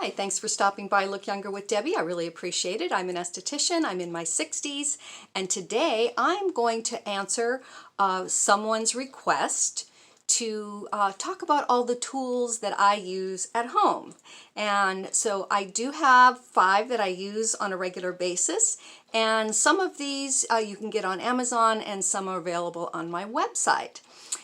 Hi, thanks for stopping by Look Younger with Debbie. I really appreciate it. I'm an esthetician. I'm in my 60s, and today I'm going to answer someone's request to talk about all the tools that I use at home. And so I do have 5 that I use on a regular basis, and some of these you can get on Amazon and some are available on my website.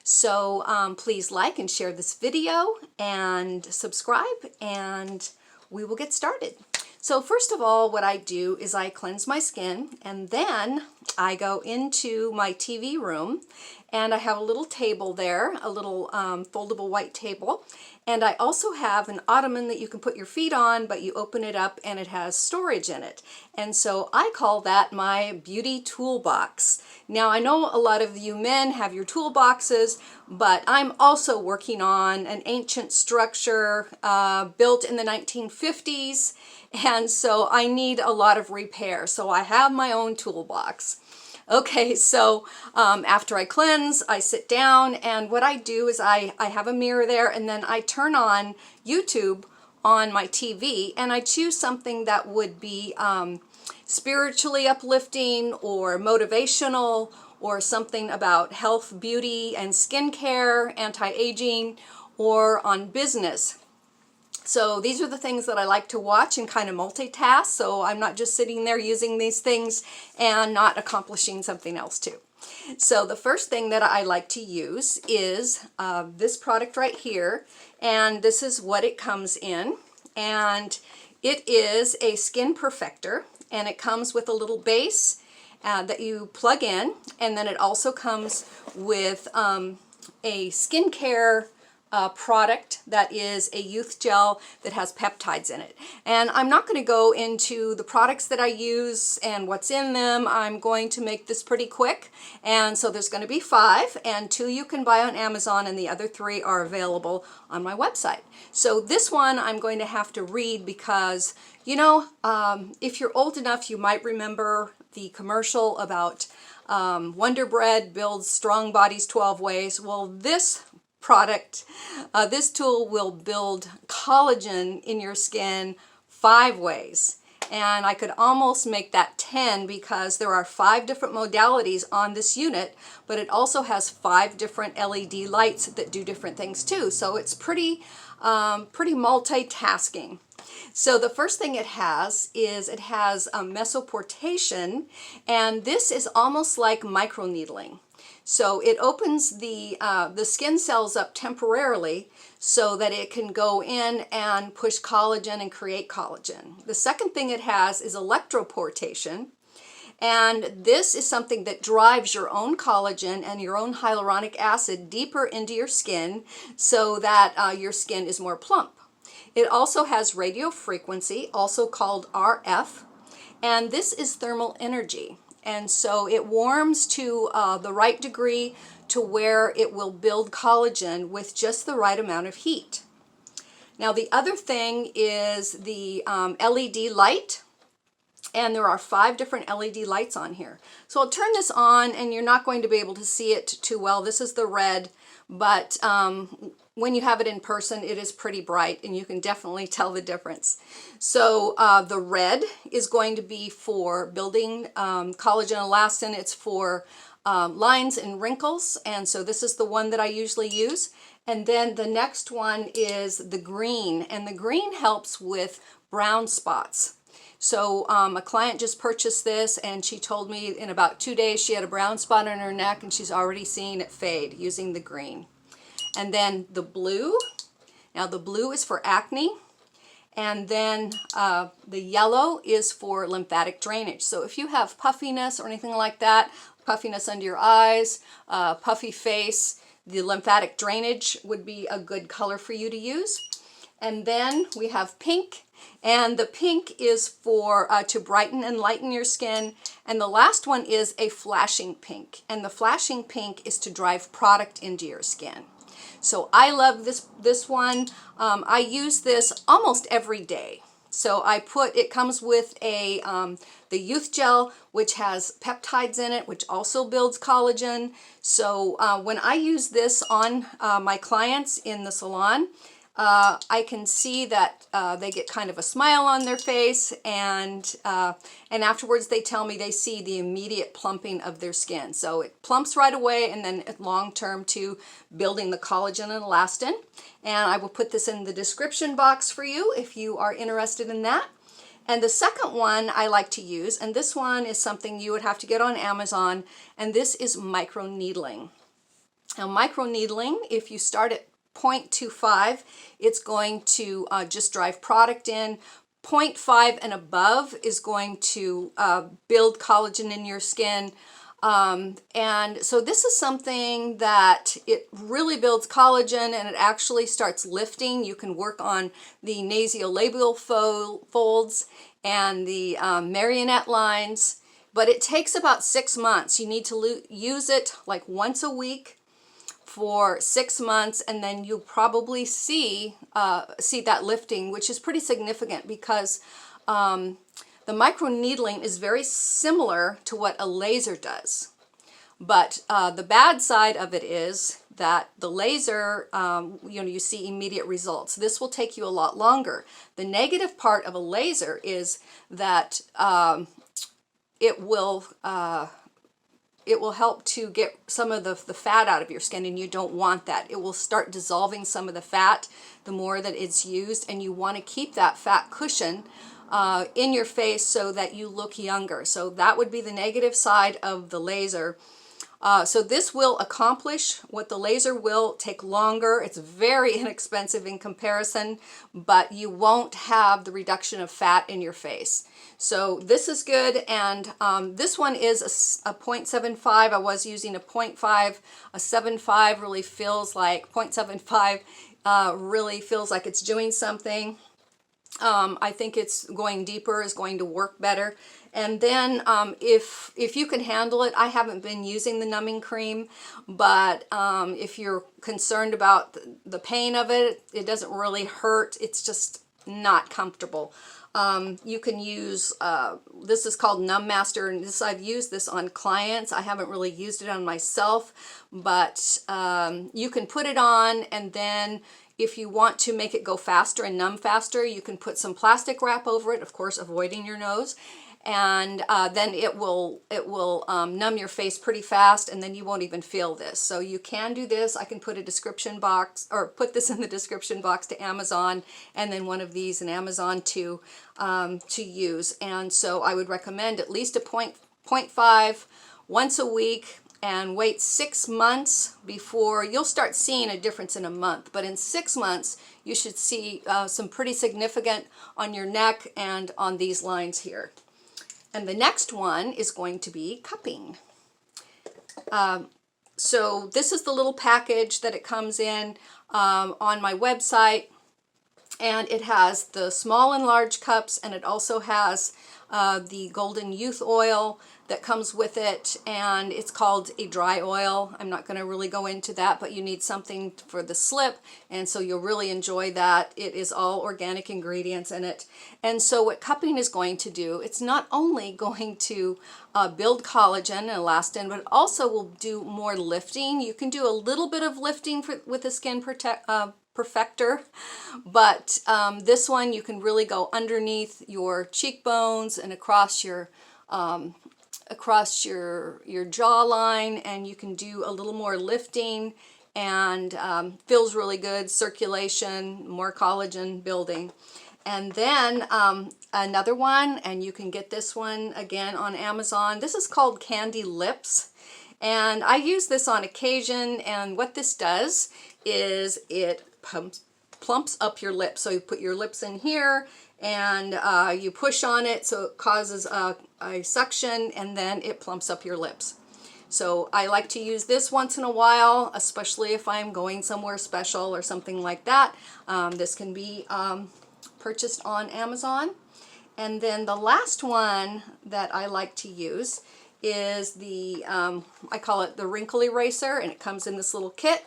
So please like and share this video and subscribe, and we will get started. So first of all, what I do is I cleanse my skin, and then I go into my TV room, and I have a little table there, a little foldable white table, and I also have an ottoman that you can put your feet on, but you open it up and it has storage in it. And so I call that my beauty toolbox. Now I know a lot of you men have your toolboxes, but I'm also working on an ancient structure built in the 1950s, and so I need a lot of repair. So I have my own toolbox. Okay, so after I cleanse, I sit down, and what I do is I have a mirror there, and then I turn on YouTube on my TV, and I choose something that would be spiritually uplifting or motivational, or something about health, beauty, and skincare, anti-aging, or on business. So these are the things that I like to watch and kind of multitask, so I'm not just sitting there using these things and not accomplishing something else too. So the first thing that I like to use is this product right here, and this is what it comes in. And it is a skin perfector, and it comes with a little base that you plug in, and then it also comes with a skincare product that is a youth gel that has peptides in it. And I'm not going to go into the products that I use and what's in them. I'm going to make this pretty quick. And so there's going to be 5, and 2 you can buy on Amazon, and the other 3 are available on my website. So this one I'm going to have to read because, you know, if you're old enough, you might remember the commercial about Wonder Bread builds strong bodies 12 ways. Well, this product, this tool will build collagen in your skin 5 ways. And I could almost make that 10 because there are 5 different modalities on this unit, but it also has 5 different LED lights that do different things too. So it's pretty multitasking. So the first thing it has is it has a mesoportation, and this is almost like microneedling. So it opens the skin cells up temporarily so that it can go in and push collagen and create collagen. The second thing it has is electroportation, and this is something that drives your own collagen and your own hyaluronic acid deeper into your skin so that your skin is more plump. It also has radio frequency, also called RF, and this is thermal energy. And so it warms to the right degree to where it will build collagen with just the right amount of heat. Now the other thing is the LED light, and there are 5 different LED lights on here. So I'll turn this on, and you're not going to be able to see it too well. This is the red, but when you have it in person, it is pretty bright, and you can definitely tell the difference. So the red is going to be for building collagen elastin. It's for lines and wrinkles, and so this is the one that I usually use. And then the next one is the green, and the green helps with brown spots. So a client just purchased this, and she told me in about 2 days she had a brown spot on her neck, and she's already seeing it fade using the green. And then the blue, now the blue is for acne, and then the yellow is for lymphatic drainage. So if you have puffiness or anything like that, puffiness under your eyes, puffy face, the lymphatic drainage would be a good color for you to use. And then we have pink, and the pink is for to brighten and lighten your skin. And the last one is a flashing pink, and the flashing pink is to drive product into your skin. So I love this one. I use this almost every day. So it comes with the youth gel, which has peptides in it, which also builds collagen. So when I use this on my clients in the salon, I can see that they get kind of a smile on their face, and afterwards they tell me they see the immediate plumping of their skin. So it plumps right away, and then long term to building the collagen and elastin. And I will put this in the description box for you if you are interested in that. And the second one I like to use, and this one is something you would have to get on Amazon, and this is microneedling. Now microneedling, if you start at 0.25, it's going to just drive product in. 0.5 and above is going to build collagen in your skin. And so this is something that it really builds collagen, and it actually starts lifting. You can work on the nasolabial folds and the marionette lines, but it takes about 6 months. You need to use it like once a week for 6 months, and then you'll probably see that lifting, which is pretty significant because the microneedling is very similar to what a laser does. But the bad side of it is that the laser, you see immediate results. This will take you a lot longer. The negative part of a laser is that it will help to get some of the fat out of your skin, and you don't want that. It will start dissolving some of the fat the more that it's used, and you want to keep that fat cushion in your face so that you look younger. So that would be the negative side of the laser. So this will accomplish what the laser will take longer. It's very inexpensive in comparison, but you won't have the reduction of fat in your face. So this is good, and this one is a 0.75. I was using a 0.5. A 7.5 really feels like 0.75 really feels like it's doing something. I think it's going deeper is going to work better. And then if you can handle it, I haven't been using the numbing cream, but if you're concerned about the pain of it, it doesn't really hurt. It's just not comfortable. You can use, this is called Numb Master, and I've used this on clients. I haven't really used it on myself, but you can put it on, and then if you want to make it go faster and numb faster, you can put some plastic wrap over it, of course avoiding your nose, and then it will numb your face pretty fast, and then you won't even feel this. So you can do this. I can put a description box, or put this in the description box to Amazon, and then one of these in Amazon to use. And so I would recommend at least a 0.5 once a week, and wait 6 months before you'll start seeing a difference in a month. But in 6 months, you should see some pretty significant on your neck and on these lines here. And the next one is going to be cupping. So this is the little package that it comes in on my website, and it has the small and large cups, and it also has the golden youth oil that comes with it, and it's called a dry oil. I'm not going to really go into that, but you need something for the slip, and so you'll really enjoy that. It is all organic ingredients in it. And so what cupping is going to do, it's not only going to build collagen and elastin, but also will do more lifting. You can do a little bit of lifting with the Skin Perfector, but this one you can really go underneath your cheekbones and across your jawline, and you can do a little more lifting, and feels really good, circulation, more collagen building. And then another one, and you can get this one again on Amazon. This is called Candylipz, and I use this on occasion, and what this does is it plumps up your lips. So you put your lips in here, and you push on it, so it causes a suction, and then it plumps up your lips. So I like to use this once in a while, especially if I'm going somewhere special or something like that. This can be purchased on Amazon. And then the last one that I like to use is the, I call it the Wrinkle Eraser, and it comes in this little kit.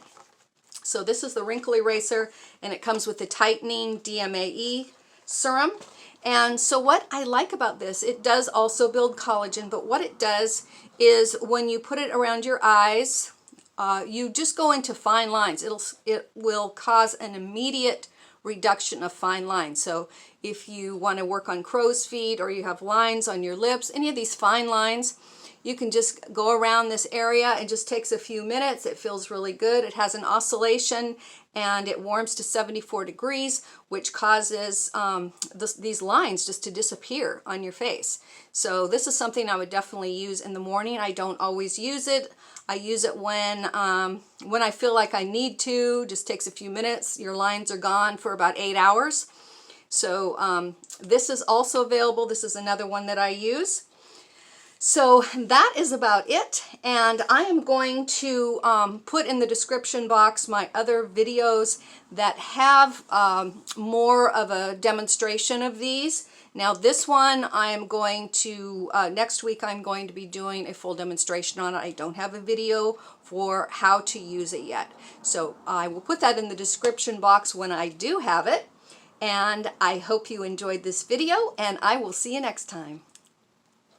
So this is the Wrinkle Eraser, and it comes with the tightening DMAE serum. And so what I like about this, it does also build collagen, but what it does is when you put it around your eyes, you just go into fine lines. It will cause an immediate reduction of fine lines. So if you want to work on crow's feet, or you have lines on your lips, any of these fine lines, you can just go around this area. It just takes a few minutes. It feels really good. It has an oscillation and it warms to 74 degrees, which causes these lines just to disappear on your face. So this is something I would definitely use in the morning. I don't always use it. I use it when I feel like I need to. Just takes a few minutes. Your lines are gone for about 8 hours. So this is also available. This is another one that I use. So that is about it, and I am going to put in the description box my other videos that have more of a demonstration of these. Now this one I am going to, next week I'm going to be doing a full demonstration on it. I don't have a video for how to use it yet. So I will put that in the description box when I do have it, and I hope you enjoyed this video, and I will see you next time.